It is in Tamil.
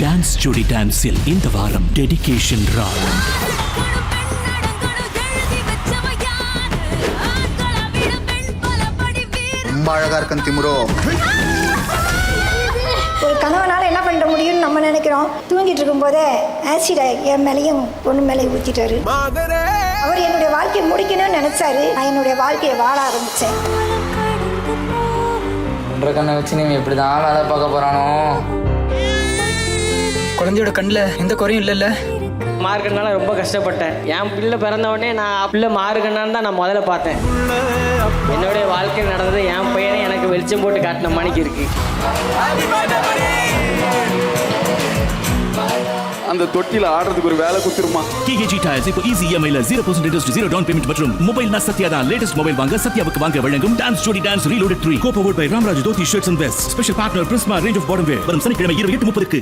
டான்ஸ் ஜோடி டான்ஸில் இந்த வாரம் டெடிகேஷன் ராக். ரொம்ப அழகா இருக்கன் திமுரோ. ஒரு கணவனால் என்ன பண்ண முடியும்னு நம்ம நினைக்கிறோம். தூங்கிட்டு இருக்கும் போதே ஆசிடை என் மேலேயும் பொண்ணு மேலே ஊற்றிட்டாரு. அவர் என்னுடைய வாழ்க்கையை முடிக்கணும்னு நினைச்சாரு. நான் என்னுடைய வாழ்க்கையை வாழ ஆரம்பிச்சேன். கண்ணை வச்சு நீ எப்படிதான் வேலை பார்க்க போறானோ. குழந்தையோட கண்ணில் எந்த குறையும் இல்லைல்ல. மார்க்கனால ரொம்ப கஷ்டப்பட்டேன். என் பிள்ளை பிறந்த உடனே நான் பிள்ளை மார்க்கனான்னு தான் நான் முதல்ல பார்த்தேன். என்னுடைய வாழ்க்கை நடந்தது என் பையனை எனக்கு வெளிச்சம் போட்டு காட்டின மணிக்கு இருக்கு. அந்த தொட்டில ஆடுறதுக்கு ஒரு வேலை குத்துருமா. KKG Tiles இப்போ ஈஸி EMI-ல 0% interest 0 down payment மற்றும் மொபைல்னா சத்யா தான் லேட்டஸ்ட் மொபைல் வாங்க சத்யாவுக்கு வாங்க வழங்கும் dance Jodi dance reloaded 3 co-powered by Ramraj dhoti shirts and vest. Special partner Prisma range of bottom wear. வரும் சனிக்கிழமை 28:30க்கு